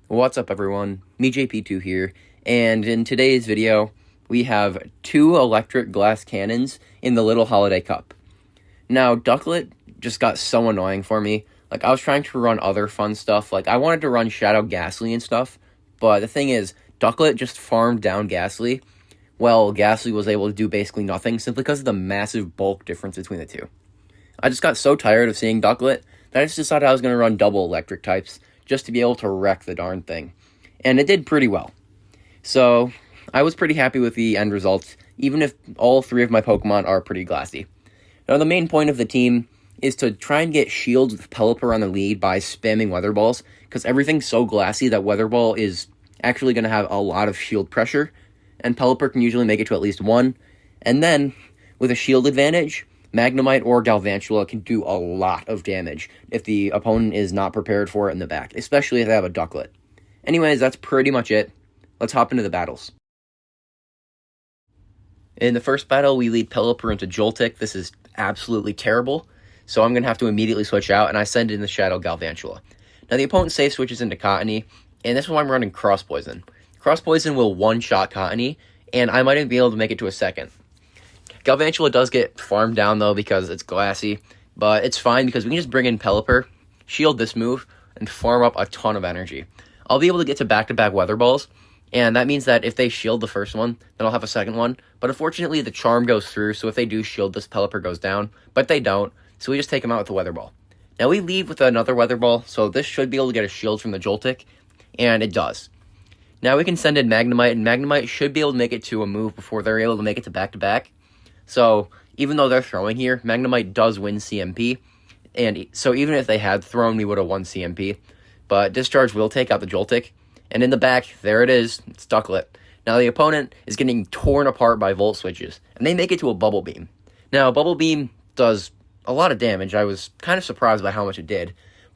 What's up everyone, me JP2 here, and in today's video, we have 2 electric glass cannons in the Little Holiday Cup. Now, Ducklett just got so annoying for me. Like, I was trying to run other fun stuff, like, I wanted to run Shadow Ghastly and stuff, but the thing is, Ducklett just farmed down Ghastly, while Ghastly was able to do basically nothing, simply because of the massive bulk difference between the two. I just got so tired of seeing Ducklett, that I just decided I was going to run double electric types, just to be able to wreck the darn thing. And it did pretty well. So, I was pretty happy with the end results, even if all 3 of my Pokemon are pretty glassy. Now, the main point of the team is to try and get shields with Pelipper on the lead by spamming Weather Balls, because everything's so glassy that Weather Ball is actually going to have a lot of shield pressure, and Pelipper can usually make it to at least 1. And then, with a shield advantage, Magnemite or Galvantula can do a lot of damage if the opponent is not prepared for it in the back, especially if they have a Ducklett. Anyways, that's pretty much it. Let's hop into the battles. In the first battle, we lead Pelipper into Joltic. This is absolutely terrible, so I'm going to have to immediately switch out, and I send in the Shadow Galvantula. Now, the opponent safe switches into Cottony, and that's why I'm running Cross Poison. Cross Poison will one-shot Cottony, and I might even be able to make it to a second. Galvantula does get farmed down, though, because it's glassy, but it's fine because we can just bring in Pelipper, shield this move, and farm up a ton of energy. I'll be able to get to back-to-back Weather Balls, and that means that if they shield the first one, then I'll have a second one, but unfortunately the Charm goes through, so if they do shield this, Pelipper goes down, but they don't, so we just take them out with the Weather Ball. Now we leave with another Weather Ball, so this should be able to get a shield from the Joltic, and it does. Now we can send in Magnemite, and Magnemite should be able to make it to a move before they're able to make it to back-to-back. So, even though they're throwing here, Magnemite does win CMP, and so even if they had thrown, we would have won CMP. But Discharge will take out the Joltic, and in the back, there it is, it's Ducklett. Now the opponent is getting torn apart by Volt Switches, and they make it to a Bubble Beam. Now, Bubble Beam does a lot of damage. I was kind of surprised by how much it did,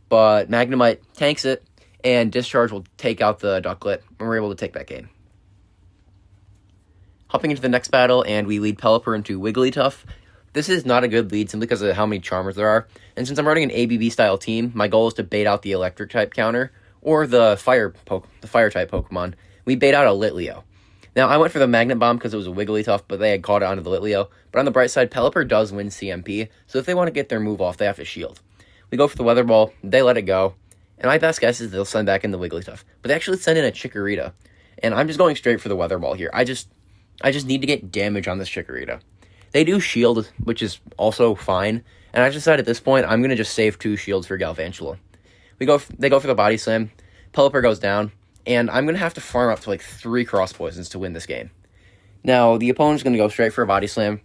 but Magnemite tanks it, and Discharge will take out the Ducklett, and we're able to take that game. Hopping into the next battle, and we lead Pelipper into Wigglytuff. This is not a good lead simply because of how many Charmers there are, and since I'm running an ABB-style team, my goal is to bait out the Electric-type counter, or the Fire-type Pokemon. We bait out a Litleo. Now, I went for the Magnet Bomb because it was a Wigglytuff, but they had caught it onto the Litleo. But on the bright side, Pelipper does win CMP, so if they want to get their move off, they have to shield. We go for the Weather Ball, they let it go, and my best guess is they'll send back in the Wigglytuff. But they actually send in a Chikorita, and I'm just going straight for the Weather Ball here. I just need to get damage on this Chikorita. They do shield, which is also fine, and I decided at this point, I'm going to just save 2 shields for Galvantula. They go for the Body Slam, Pelipper goes down, and I'm going to have to farm up to like 3 Cross Poisons to win this game. Now, the opponent's going to go straight for a Body Slam,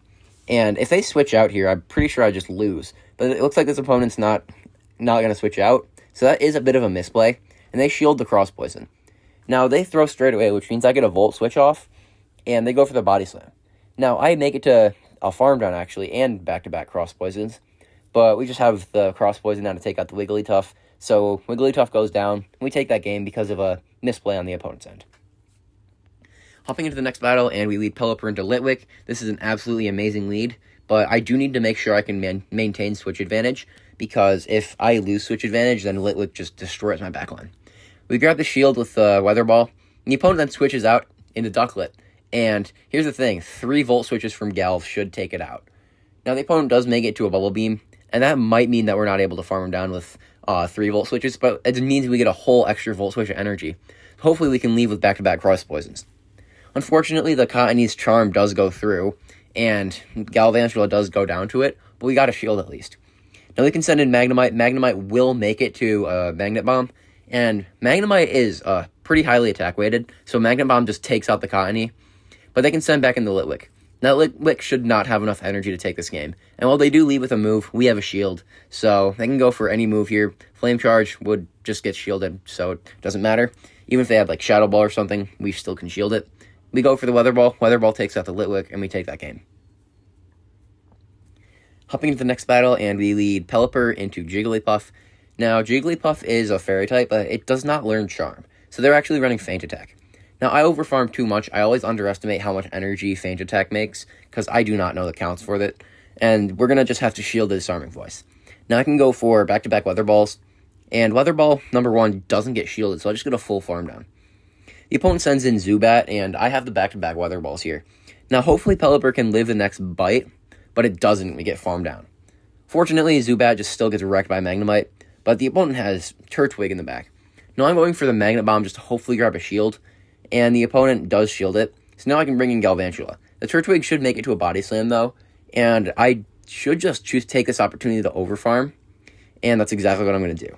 and if they switch out here, I'm pretty sure I just lose. But it looks like this opponent's not going to switch out, so that is a bit of a misplay, and they shield the Cross Poison. Now, they throw straight away, which means I get a Volt Switch off, and they go for the Body Slam. Now, I make it to a Farm Down, actually, and back-to-back Cross Poisons, but we just have the Cross Poison now to take out the Wigglytuff, so Wigglytuff goes down, and we take that game because of a misplay on the opponent's end. Hopping into the next battle, and we lead Pelipper into Litwick. This is an absolutely amazing lead, but I do need to make sure I can maintain switch advantage, because if I lose switch advantage, then Litwick just destroys my backline. We grab the shield with the Weather Ball, and the opponent then switches out into Ducklett. And here's the thing, 3 Volt Switches from Galv should take it out. Now, the opponent does make it to a Bubble Beam, and that might mean that we're not able to farm him down with 3 Volt Switches, but it means we get a whole extra Volt Switch of energy. Hopefully, we can leave with back-to-back Cross Poisons. Unfortunately, the Cottony's Charm does go through, and Galvantula does go down to it, but we got a shield at least. Now, we can send in Magnemite. Magnemite will make it to Magnet Bomb, and Magnemite is pretty highly attack-weighted, so Magnet Bomb just takes out the Cottony. But they can send back in the Litwick. Now, Litwick should not have enough energy to take this game. And while they do lead with a move, we have a shield. So they can go for any move here. Flame Charge would just get shielded, so it doesn't matter. Even if they have like Shadow Ball or something, we still can shield it. We go for the Weather Ball. Weather Ball takes out the Litwick, and we take that game. Hopping into the next battle, and we lead Pelipper into Jigglypuff. Now, Jigglypuff is a Fairy type, but it does not learn Charm. So they're actually running Feint Attack. Now, I overfarm too much. I always underestimate how much energy Feint Attack makes, because I do not know the counts for it, and we're going to just have to shield the Disarming Voice. Now, I can go for back-to-back Weather Balls, And Weather Ball, number 1, doesn't get shielded, so I just get a full farm down. The opponent sends in Zubat, and I have the back-to-back Weather Balls here. Now, hopefully Pelipper can live the next bite, but it doesn't. We get farmed down. Fortunately, Zubat just still gets wrecked by Magnemite, but the opponent has Turtwig in the back. Now I'm going for the Magnet Bomb just to hopefully grab a shield, and the opponent does shield it, so now I can bring in Galvantula. The Turtwig should make it to a Body Slam, though, and I should just choose to take this opportunity to overfarm, and that's exactly what I'm going to do.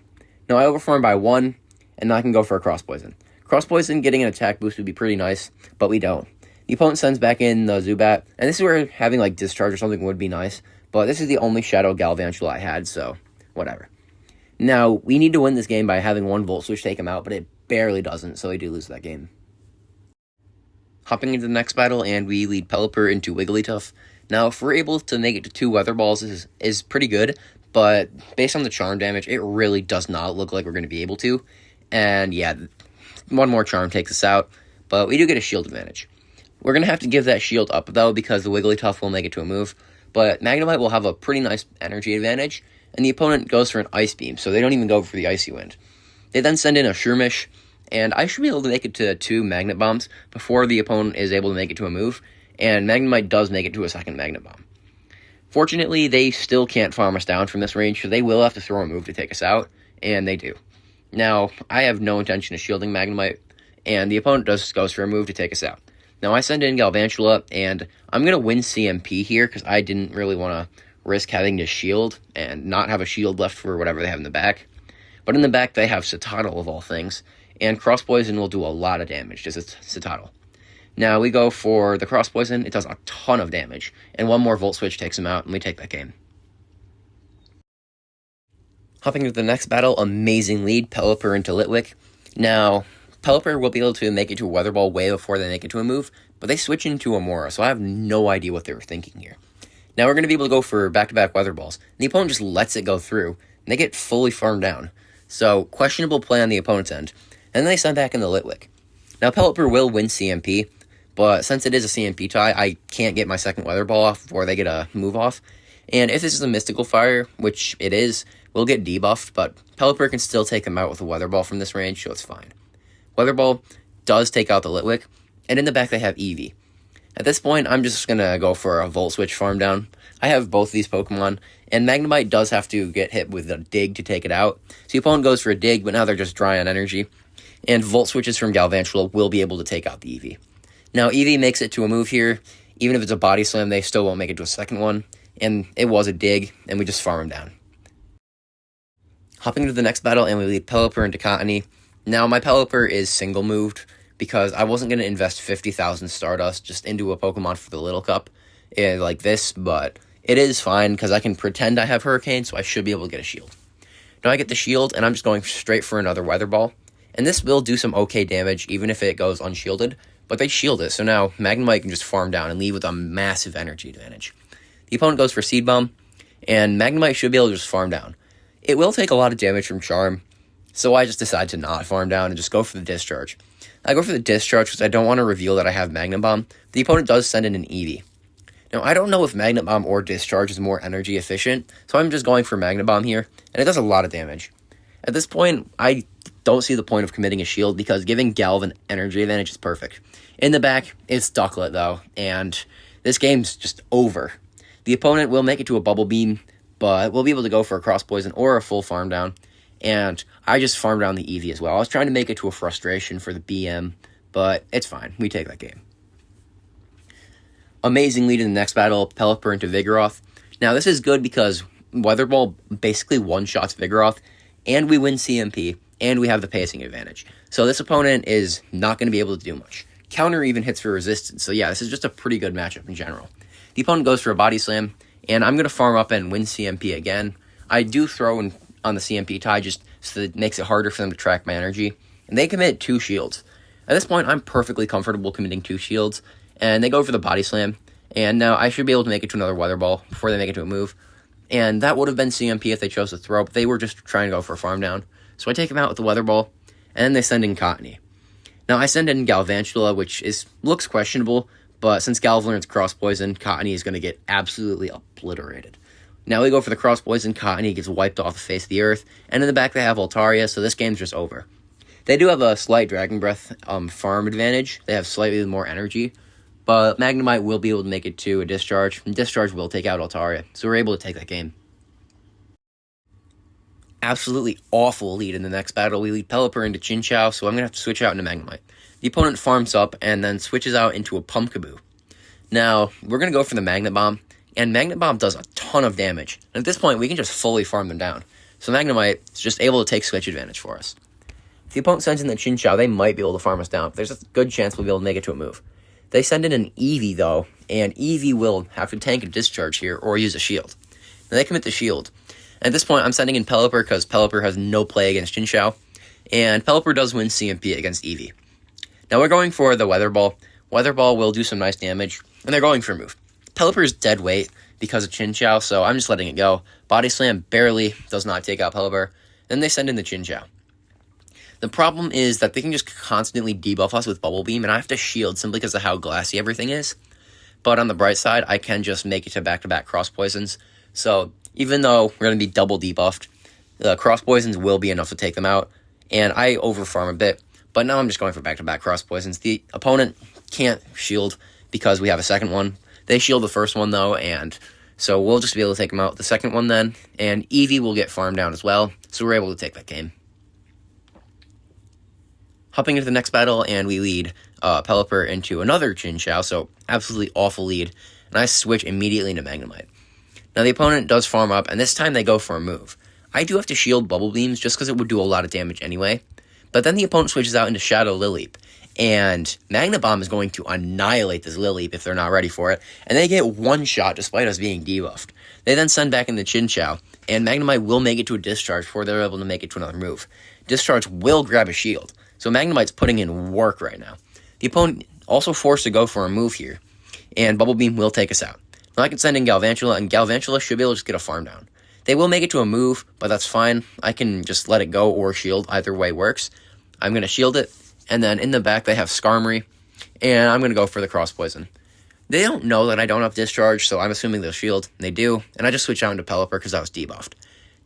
Now I overfarm by 1, and now I can go for a Cross Poison. Cross Poison getting an attack boost would be pretty nice, but we don't. The opponent sends back in the Zubat, and this is where having like Discharge or something would be nice, but this is the only Shadow Galvantula I had, so whatever. Now, we need to win this game by having 1 Volt Switch take him out, but it barely doesn't, so we do lose that game. Hopping into the next battle, and we lead Pelipper into Wigglytuff. Now, if we're able to make it to 2 Weather Balls, is pretty good, but based on the Charm damage, it really does not look like we're going to be able to. And yeah, 1 more Charm takes us out, but we do get a shield advantage. We're going to have to give that shield up, though, because the Wigglytuff will make it to a move, but Magnemite will have a pretty nice energy advantage, and the opponent goes for an Ice Beam, so they don't even go for the Icy Wind. They then send in a Shroomish, and I should be able to make it to 2 Magnet Bombs before the opponent is able to make it to a move, and Magnemite does make it to a second Magnet Bomb. Fortunately, they still can't farm us down from this range, so they will have to throw a move to take us out, and they do. Now, I have no intention of shielding Magnemite, and the opponent goes for a move to take us out. Now, I send in Galvantula, and I'm going to win CMP here, because I didn't really want to risk having to shield and not have a shield left for whatever they have in the back. But in the back, they have Citadel of all things, and Cross Poison will do a lot of damage to Citadel. Now, we go for the Cross Poison. It does a ton of damage, and 1 more Volt Switch takes him out, and we take that game. Hopping into the next battle, amazing lead, Pelipper into Litwick. Now, Pelipper will be able to make it to a Weather Ball way before they make it to a move, but they switch into Amora, so I have no idea what they were thinking here. Now we're going to be able to go for back-to-back Weather Balls. The opponent just lets it go through, and they get fully farmed down. So, questionable play on the opponent's end. And then they send back in the Litwick. Now, Pelipper will win CMP, but since it is a CMP tie, I can't get my second Weather Ball off before they get a move off. And if this is a Mystical Fire, which it is, we'll get debuffed, but Pelipper can still take them out with a Weather Ball from this range, so it's fine. Weather Ball does take out the Litwick, and in the back they have Eevee. At this point, I'm just going to go for a Volt Switch farm down. I have both these Pokemon, and Magnemite does have to get hit with a Dig to take it out. So the opponent goes for a Dig, but now they're just dry on energy. And Volt Switches from Galvantula will be able to take out the Eevee. Now, Eevee makes it to a move here. Even if it's a Body Slam, they still won't make it to a second one. And it was a Dig, and we just farm him down. Hopping into the next battle, and we lead Pelipper into Cottonee. Now, my Pelipper is single-moved, because I wasn't going to invest 50,000 Stardust just into a Pokemon for the Little Cup like this, but it is fine because I can pretend I have Hurricane, so I should be able to get a shield. Now I get the shield, and I'm just going straight for another Weather Ball, and this will do some okay damage even if it goes unshielded, but they shield it, so now Magnemite can just farm down and leave with a massive energy advantage. The opponent goes for Seed Bomb, and Magnemite should be able to just farm down. It will take a lot of damage from Charm, so I just decide to not farm down and just go for the Discharge. I go for the Discharge because I don't want to reveal that I have Magnet Bomb. The opponent does send in an Eevee. Now, I don't know if Magnet Bomb or Discharge is more energy efficient, so I'm just going for Magnet Bomb here, and it does a lot of damage. At this point, I don't see the point of committing a shield because giving Galv an energy advantage is perfect. In the back, it's Ducklett, though, and this game's just over. The opponent will make it to a Bubble Beam, but we'll be able to go for a Cross Poison or a full farm down. And I just farmed down the Eevee as well. I was trying to make it to a Frustration for the BM, but it's fine. We take that game. Amazing lead in the next battle, Pelipper into Vigoroth. Now, this is good because Weather Ball basically one-shots Vigoroth, and we win CMP, and we have the pacing advantage. So this opponent is not going to be able to do much. Counter even hits for resistance, so yeah, this is just a pretty good matchup in general. The opponent goes for a Body Slam, and I'm going to farm up and win CMP again. I do throw in on the CMP tie just so that it makes it harder for them to track my energy. And they commit 2 shields. At this point, I'm perfectly comfortable committing 2 shields. And they go for the Body Slam. And now I should be able to make it to another Weather Ball before they make it to a move. And that would have been CMP if they chose to throw, but they were just trying to go for a farm down. So I take them out with the Weather Ball, and then they send in Cottonee. Now I send in Galvantula, which looks questionable, but since Galv learns Cross Poison, Cottonee is going to get absolutely obliterated. Now we go for the Cross Poison. Cottonee gets wiped off the face of the earth, and in the back they have Altaria, so this game's just over. They do have a slight Dragon Breath farm advantage. They have slightly more energy, but Magnemite will be able to make it to a Discharge, and Discharge will take out Altaria, so we're able to take that game. Absolutely awful lead in the next battle. We lead Pelipper into Chinchou, so I'm going to have to switch out into Magnemite. The opponent farms up and then switches out into a Pumpkaboo. Now, we're going to go for the Magnet Bomb, and Magnet Bomb does a ton of damage. And at this point, we can just fully farm them down. So Magnemite is just able to take switch advantage for us. If the opponent sends in the Chinchou, they might be able to farm us down. There's a good chance we'll be able to make it to a move. They send in an Eevee, though, and Eevee will have to tank a Discharge here or use a Shield. Now, they commit the Shield. At this point, I'm sending in Pelipper because Pelipper has no play against Chinchou, and Pelipper does win CMP against Eevee. Now we're going for the Weather Ball. Weather Ball will do some nice damage, and they're going for a move. Pelipper is dead weight because of Chinchou, so I'm just letting it go. Body Slam barely does not take out Pelipper. Then they send in the Chinchou. The problem is that they can just constantly debuff us with Bubble Beam, and I have to shield simply because of how glassy everything is. But on the bright side, I can just make it to back-to-back Cross Poisons. So even though we're going to be double debuffed, the Cross Poisons will be enough to take them out, and I overfarm a bit. But now I'm just going for back-to-back Cross Poisons. The opponent can't shield because we have a second one. They shield the first one, though, and so we'll just be able to take them out the second one then. And Eevee will get farmed down as well, so we're able to take that game. Hopping into the next battle, and we lead Pelipper into another Chinchou, so absolutely awful lead. And I switch immediately into Magnemite. Now the opponent does farm up, and this time they go for a move. I do have to shield Bubble Beams just because it would do a lot of damage anyway. But then the opponent switches out into Shadow Lileep, and Magnet Bomb is going to annihilate this Lileep if they're not ready for it, and they get one shot despite us being debuffed. They then send back in the Chinchou, and Magnemite will make it to a Discharge before they're able to make it to another move. Discharge will grab a shield, so Magnemite's putting in work right now. The opponent also forced to go for a move here, and Bubble Beam will take us out. Now I can send in Galvantula, and Galvantula should be able to just get a farm down. They will make it to a move, but that's fine. I can just let it go or shield. Either way works. I'm going to shield it, and then in the back they have Skarmory, and I'm going to go for the Cross Poison. They don't know that I don't have Discharge, so I'm assuming they'll shield. They do, and I just switch out into Pelipper because I was debuffed.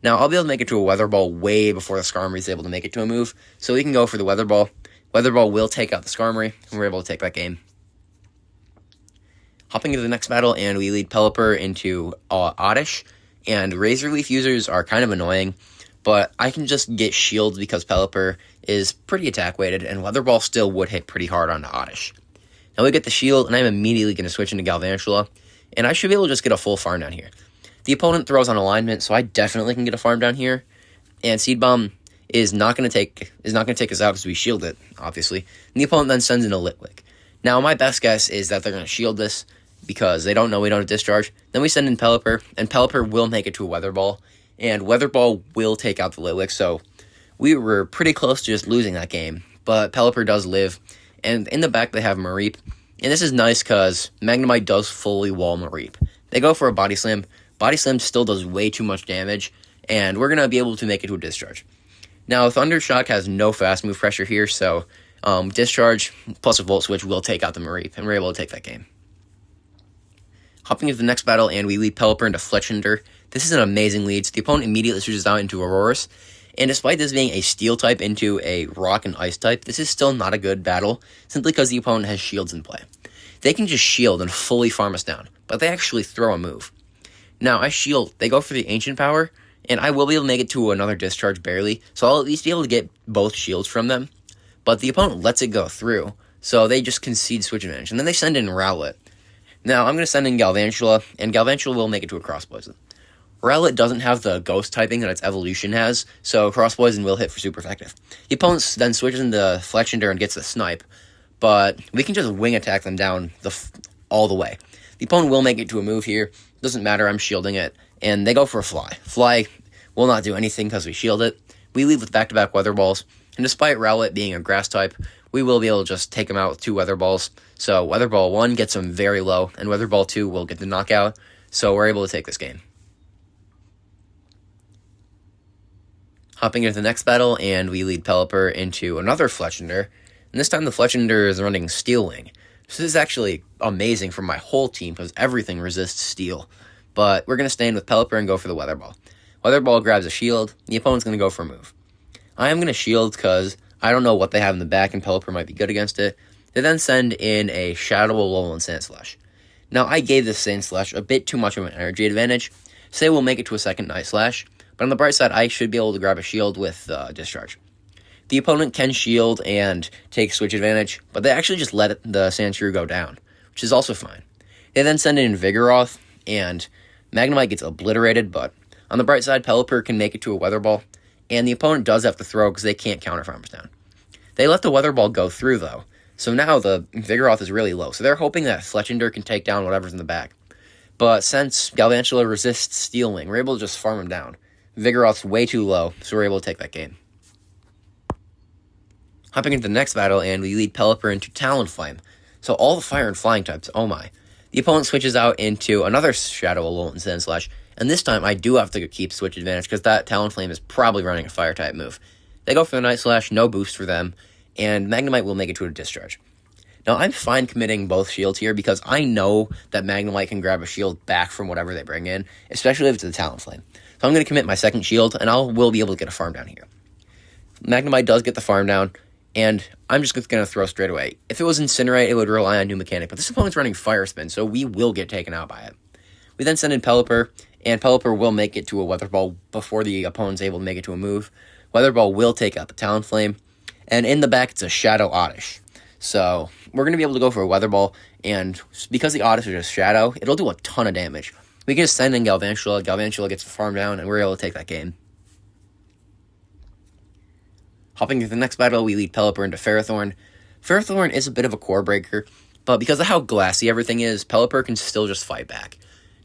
Now, I'll be able to make it to a Weather Ball way before the Skarmory is able to make it to a move, so we can go for the Weather Ball. Weather Ball will take out the Skarmory, and we're able to take that game. Hopping into the next battle, and we lead Pelipper into Oddish, and Razor Leaf users are kind of annoying, but I can just get shields because Pelipper is pretty attack-weighted, and Weather Ball still would hit pretty hard onto Oddish. Now we get the shield, and I'm immediately going to switch into Galvantula, and I should be able to just get a full farm down here. The opponent throws on alignment, so I definitely can get a farm down here, and Seed Bomb is not going to take us out because we shield it, obviously. And the opponent then sends in a Litwick. Now my best guess is that they're going to shield this because they don't know we don't have Discharge. Then we send in Pelipper, and Pelipper will make it to a Weather Ball, and Weather Ball will take out the Litwick, so we were pretty close to just losing that game, but Pelipper does live, and in the back they have Mareep, and this is nice because Magnemite does fully wall Mareep. They go for a Body Slam. Body Slam still does way too much damage, and we're going to be able to make it to a Discharge. Now, Thunder Shock has no fast move pressure here, so Discharge plus a Volt Switch will take out the Mareep, and we're able to take that game. Hopping into the next battle, and we lead Pelipper into Fletchinder. This is an amazing lead, so the opponent immediately switches out into Aurorus. And despite this being a Steel type into a Rock and Ice type, this is still not a good battle, simply because the opponent has shields in play. They can just shield and fully farm us down, but they actually throw a move. Now, I shield, they go for the Ancient Power, and I will be able to make it to another Discharge barely, so I'll at least be able to get both shields from them. But the opponent lets it go through, so they just concede switch advantage, and then they send in Rowlet. Now, I'm going to send in Galvantula, and Galvantula will make it to a Cross Poison. Rowlet doesn't have the Ghost typing that its evolution has, so Cross Poison will hit for super effective. The opponent then switches into Fletchinder and gets the Snipe, but we can just wing attack them down all the way. The opponent will make it to a move here. Doesn't matter, I'm shielding it, and they go for a Fly. Fly will not do anything because we shield it. We leave with back-to-back Weather Balls, and despite Rowlet being a Grass type, we will be able to just take him out with 2 Weather Balls. So Weather Ball 1 gets him very low, and Weather Ball 2 will get the knockout, so we're able to take this game. Hopping into the next battle, and we lead Pelipper into another Fletchinder, and this time the Fletchinder is running Steel Wing. This is actually amazing for my whole team, because everything resists Steel. but we're going to stay in with Pelipper and go for the Weather Ball. Weather Ball grabs a shield, the opponent's going to go for a move. I am going to shield because I don't know what they have in the back, and Pelipper might be good against it. They then send in a Shadow Alolan Sandslash. Now, I gave this Sandslash a bit too much of an energy advantage. Say we'll make it to a second Night Slash, but on the bright side, I should be able to grab a shield with Discharge. The opponent can shield and take switch advantage, but they actually just let the Sandshrew go down, which is also fine. They then send in Vigoroth, and Magnemite gets obliterated, but on the bright side, Pelipper can make it to a Weather Ball, and the opponent does have to throw because they can't counter Farmers down. They let the Weather Ball go through, though, so now the Vigoroth is really low, so they're hoping that Fletchinder can take down whatever's in the back. But since Galvantula resists Steel Wing, we're able to just farm him down. Vigoroth's way too low, so we're able to take that game. Hopping into the next battle, and we lead Pelipper into Talonflame. So all the fire and flying types, oh my. The opponent switches out into another Shadow Alolan Sandslash, and this time I do have to keep switch advantage because that Talonflame is probably running a fire type move. They go for the Night Slash, no boost for them, and Magnemite will make it to a Discharge. Now I'm fine committing both shields here because I know that Magnemite can grab a shield back from whatever they bring in, especially if it's the Talonflame. So I'm going to commit my second shield, and will be able to get a farm down here. Magnemite does get the farm down, and I'm just going to throw straight away. If it was Incinerate, it would rely on New Mechanic, but this opponent's running Fire Spin, so we will get taken out by it. We then send in Pelipper, and Pelipper will make it to a Weather Ball before the opponent's able to make it to a move. Weather Ball will take out the Talonflame, and in the back it's a Shadow Oddish. So we're going to be able to go for a Weather Ball, and because the Oddish is a Shadow, it'll do a ton of damage. We can just send in Galvantula, Galvantula gets the farm down, and we're able to take that game. Hopping into the next battle, we lead Pelipper into Ferrothorn. Ferrothorn is a bit of a core breaker, but because of how glassy everything is, Pelipper can still just fight back.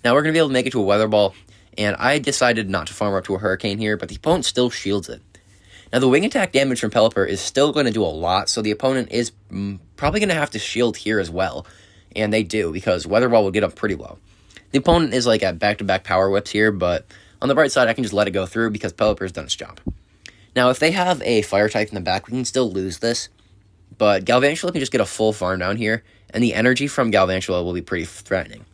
Now we're going to be able to make it to a Weather Ball, and I decided not to farm up to a Hurricane here, but the opponent still shields it. Now the wing attack damage from Pelipper is still going to do a lot, so the opponent is probably going to have to shield here as well, and they do, because Weather Ball will get up pretty low. The opponent is like at back-to-back Power Whips here, but on the bright side, I can just let it go through because Pelipper's done its job. Now, if they have a Fire type in the back, we can still lose this, but Galvantula can just get a full farm down here, and the energy from Galvantula will be pretty threatening.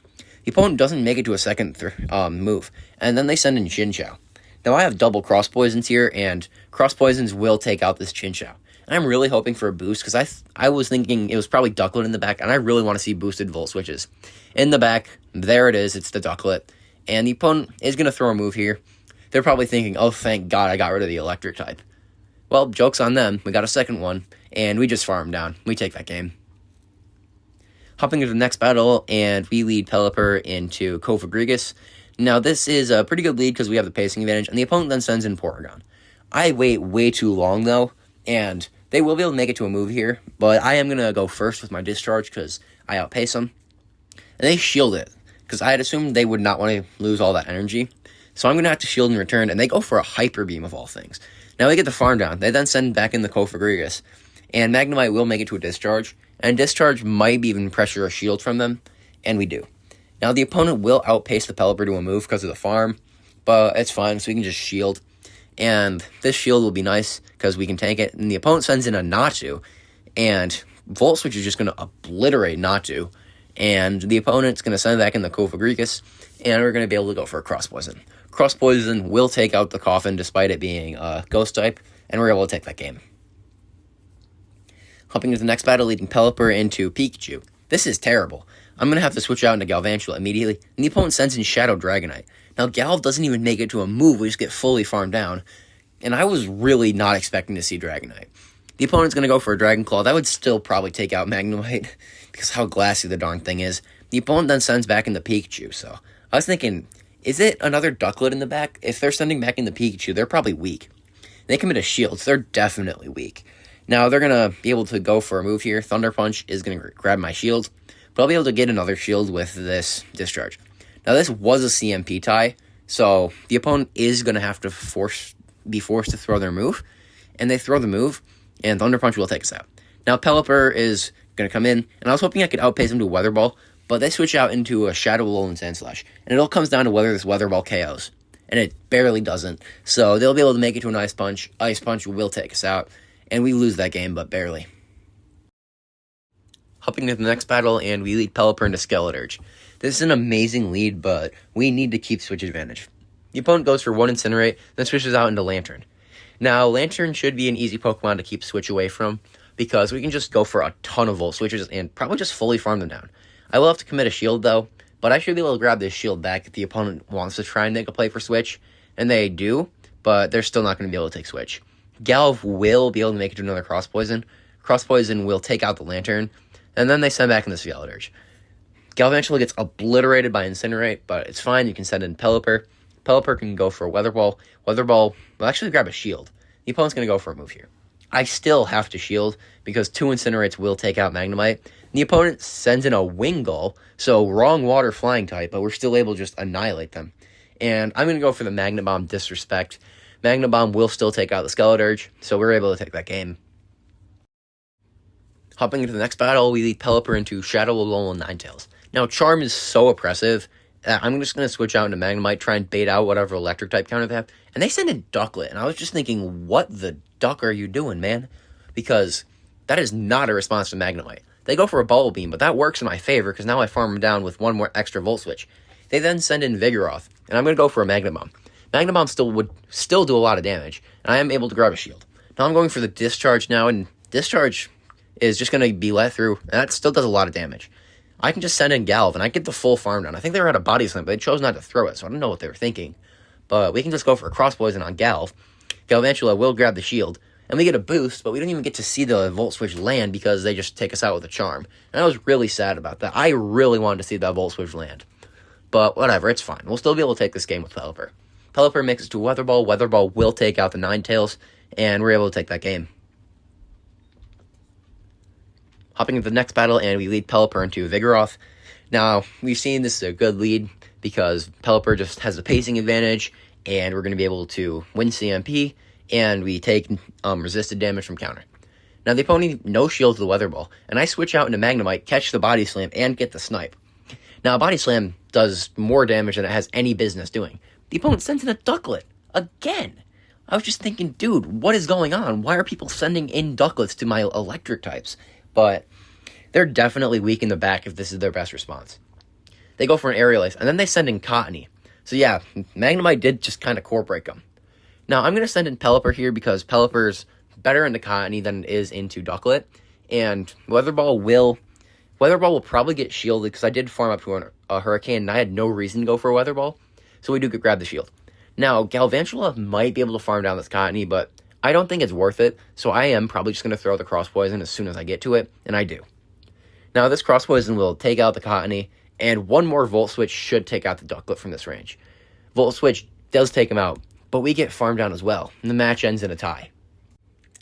The opponent doesn't make it to a second move, and then they send in Chinchou. Now, I have double Cross Poisons here, and Cross Poisons will take out this Chinchou. And I'm really hoping for a boost, because I was thinking it was probably Ducklett in the back, and I really want to see boosted Volt Switches. In the back, there it is, it's the Ducklett, and the opponent is going to throw a move here. They're probably thinking, oh, thank God I got rid of the electric type. Well, joke's on them. We got a second one, and we just farm down. We take that game. Hopping into the next battle, and we lead Pelipper into Cofagrigus. Now, this is a pretty good lead because we have the pacing advantage, and the opponent then sends in Porygon. I wait way too long, though, and they will be able to make it to a move here, but I am going to go first with my Discharge because I outpace them. And they shield it, because I had assumed they would not want to lose all that energy. So I'm going to have to shield in return, and they go for a Hyper Beam of all things. Now they get the farm down. They then send back in the Cofagrigus, and Magnemite will make it to a Discharge, and Discharge might even pressure a shield from them, and we do. Now the opponent will outpace the Pelipper to a move because of the farm, but it's fine, so we can just shield. And this shield will be nice because we can tank it, and the opponent sends in a Natu, and Volt Switch is just going to obliterate Natu, and the opponent's going to send back in the Cofagrigus, and we're going to be able to go for a Cross Poison. Cross Poison will take out the Coffin despite it being a Ghost type, and we're able to take that game. Hopping into the next battle, leading Pelipper into Pikachu. This is terrible. I'm going to have to switch out into Galvantula immediately, and the opponent sends in Shadow Dragonite. Now, Galv doesn't even make it to a move, we just get fully farmed down, and I was really not expecting to see Dragonite. The opponent's going to go for a Dragon Claw. That would still probably take out Magnemite, because how glassy the darn thing is. The opponent then sends back in the Pikachu, so I was thinking, is it another Ducklett in the back? If they're sending back in the Pikachu, they're probably weak. They commit a shield, so they're definitely weak. Now, they're going to be able to go for a move here. Thunder Punch is going to grab my shield, but I'll be able to get another shield with this Discharge. Now, this was a CMP tie, so the opponent is going to have to be forced to throw their move, and they throw the move, and Thunder Punch will take us out. Now, Pelipper is going to come in, and I was hoping I could outpace him to a Weather Ball, but they switch out into a Shadow Alolan Sandslash, and it all comes down to whether this Weather Ball KOs, and it barely doesn't, so they'll be able to make it to an Ice Punch. Ice Punch will take us out, and we lose that game, but barely. Hopping into the next battle, and we lead Pelipper into Skeledirge. This is an amazing lead, but we need to keep switch advantage. The opponent goes for 1 Incinerate, then switches out into Lantern. Now, Lantern should be an easy Pokemon to keep Switch away from, because we can just go for a ton of Volt Switches and probably just fully farm them down. I will have to commit a Shield, though, but I should be able to grab this Shield back if the opponent wants to try and make a play for Switch, and they do, but they're still not going to be able to take Switch. Galv will be able to make it to another Cross Poison. Cross Poison will take out the Lantern, and then they send back in the Skeledirge. Galvantula gets obliterated by Incinerate, but it's fine. You can send in Pelipper. Pelipper can go for a Weather Ball. Weather Ball will actually grab a Shield. The opponent's going to go for a move here. I still have to Shield, because 2 Incinerates will take out Magnemite. The opponent sends in a Wingull, so wrong Water Flying type, but we're still able to just annihilate them. And I'm going to go for the Magnet Bomb Disrespect. Magnet Bomb will still take out the Skeledirge, so we're able to take that game. Hopping into the next battle, we lead Pelipper into Shadow Alolan Ninetails. Now, Charm is so oppressive that I'm just going to switch out into Magnemite, try and bait out whatever Electric type counter they have. And they send in Ducklett, and I was just thinking, what the duck are you doing, man? Because that is not a response to Magnemite. They go for a Bubble Beam, but that works in my favor, because now I farm them down with 1 more extra Volt Switch. They then send in Vigoroth, and I'm going to go for a Magnet Bomb. Magnet Bomb would still do a lot of damage, and I am able to grab a Shield. Now I'm going for the Discharge now, and Discharge is just going to be let through, and that still does a lot of damage. I can just send in Galv, and I get the full farm down. I think they were at a Body Slam, but they chose not to throw it, so I don't know what they were thinking. But we can just go for a Cross Poison on Galv. Galvantula will grab the Shield, and we get a boost, but we don't even get to see the Volt Switch land because they just take us out with a Charm. And I was really sad about that. I really wanted to see that Volt Switch land. But whatever, it's fine. We'll still be able to take this game with Pelipper. Pelipper makes it to Weather Ball. Weather Ball will take out the Ninetails, and we're able to take that game. Hopping into the next battle, and we lead Pelipper into Vigoroth. Now, we've seen this is a good lead because Pelipper just has the pacing advantage, and we're going to be able to win CMP, and we take resisted damage from counter. Now, the opponent no shield to the Weather Ball, and I switch out into Magnemite, catch the Body Slam, and get the Snipe. Now, Body Slam does more damage than it has any business doing. The opponent sends in a Ducklett. Again! I was just thinking, dude, what is going on? Why are people sending in Duckletts to my Electric types? But they're definitely weak in the back if this is their best response. They go for an Aerial Ace, and then they send in Cottony. So yeah, Magnemite did just kind of core break them. Now, I'm going to send in Pelipper here because Pelipper's better into Cottony than it is into Ducklett. And Weather Ball will probably get shielded because I did farm up to a Hurricane, and I had no reason to go for a Weather Ball. So we do grab the shield. Now, Galvantula might be able to farm down this Cottony, but I don't think it's worth it, so I am probably just going to throw the Cross Poison as soon as I get to it, and I do. Now, this Cross Poison will take out the Cottony, and 1 more Volt Switch should take out the Ducklett from this range. Volt Switch does take him out, but we get farmed down as well, and the match ends in a tie.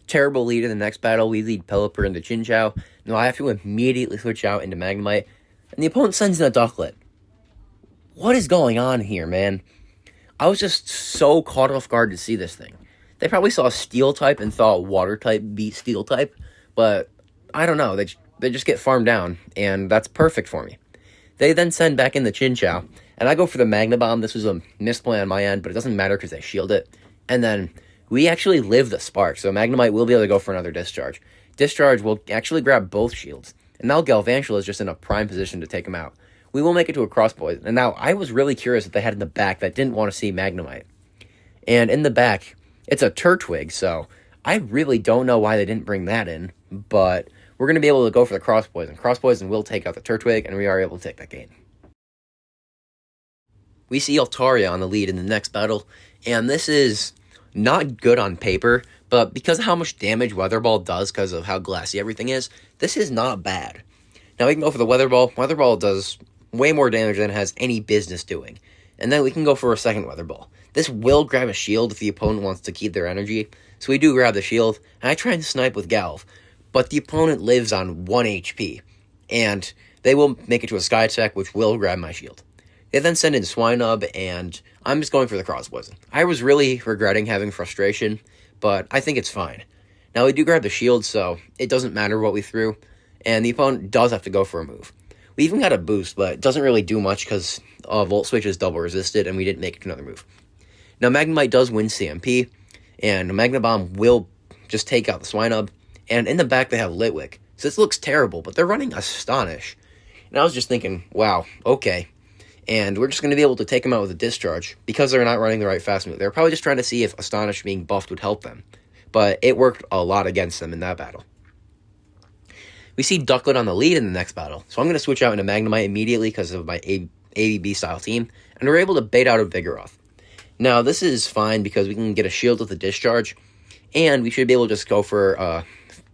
Terrible lead in the next battle. We lead Pelipper into Chinchou. Now, I have to immediately switch out into Magnemite, and the opponent sends in a Ducklett. What is going on here, man? I was just so caught off guard to see this thing. They probably saw Steel type and thought Water type beat Steel type, but I don't know. They just get farmed down, and that's perfect for me. They then send back in the Chinchou, and I go for the Magnet Bomb. This was a misplay on my end, but it doesn't matter because they shield it. And then we actually live the Spark, so Magnemite will be able to go for another Discharge. Discharge will actually grab both shields, and now Galvantula is just in a prime position to take him out. We will make it to a Cross Poison, and now I was really curious what they had in the back that didn't want to see Magnemite. And in the back, it's a Turtwig, so I really don't know why they didn't bring that in, but we're going to be able to go for the Cross Poison. Cross Poison will take out the Turtwig, and we are able to take that game. We see Altaria on the lead in the next battle, and this is not good on paper, but because of how much damage Weather Ball does because of how glassy everything is, this is not bad. Now we can go for the Weather Ball. Weather Ball does way more damage than it has any business doing. And then we can go for a second Weather Ball. This will grab a shield if the opponent wants to keep their energy, so we do grab the shield, and I try and snipe with Galv, but the opponent lives on 1 HP, and they will make it to a Sky Attack, which will grab my shield. They then send in Swinub, and I'm just going for the Cross Poison. I was really regretting having Frustration, but I think it's fine. Now, we do grab the shield, so it doesn't matter what we threw, and the opponent does have to go for a move. We even got a boost, but it doesn't really do much because Volt Switch is double resisted, and we didn't make it to another move. Now, Magnemite does win CMP, and Magnet Bomb will just take out the Swinub, and in the back they have Litwick. So this looks terrible, but they're running Astonish. And I was just thinking, wow, okay. And we're just going to be able to take them out with a Discharge because they're not running the right fast move. They're probably just trying to see if Astonish being buffed would help them. But it worked a lot against them in that battle. We see Ducklett on the lead in the next battle. So I'm going to switch out into Magnemite immediately because of my ABB style team. And we're able to bait out a Vigoroth. Now this is fine because we can get a shield with a Discharge. And we should be able to just go for a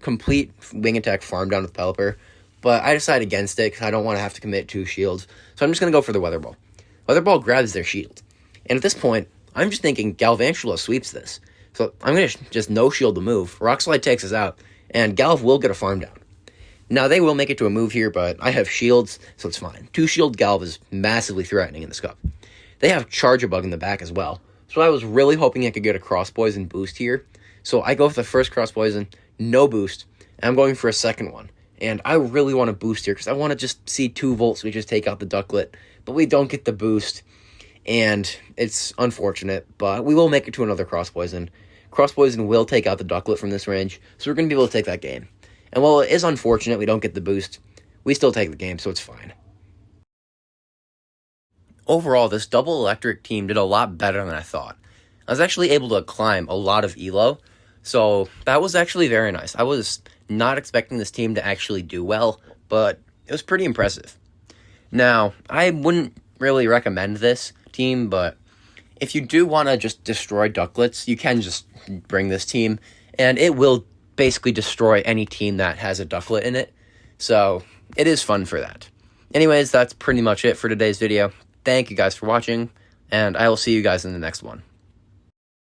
complete wing attack farm down with Pelipper. But I decided against it because I don't want to have to commit 2 shields. So I'm just going to go for the Weather Ball. Weather Ball grabs their shield. And at this point, I'm just thinking Galvantula sweeps this. So I'm going to just no-shield the move. Rock Slide takes us out. And Galv will get a farm down. Now, they will make it to a move here, but I have shields, so it's fine. 2-shield Galv is massively threatening in this cup. They have Charge-a-Bug in the back as well. So I was really hoping I could get a Cross Poison boost here. So I go for the first Cross Poison, no boost, and I'm going for a second one. And I really want to boost here because I want to just see 2 volts. We just take out the Ducklett, but we don't get the boost. And it's unfortunate, but we will make it to another Cross Poison. Cross Poison will take out the Ducklett from this range, so we're going to be able to take that game. And while it is unfortunate we don't get the boost, we still take the game, so it's fine. Overall, this double electric team did a lot better than I thought. I was actually able to climb a lot of elo, so that was actually very nice. I was not expecting this team to actually do well, but it was pretty impressive. Now, I wouldn't really recommend this team, but if you do want to just destroy Duckletts, you can just bring this team, and it will basically destroy any team that has a Ducklett in it, so it is fun for that. Anyways, that's pretty much it for today's video. Thank you guys for watching, and I will see you guys in the next one.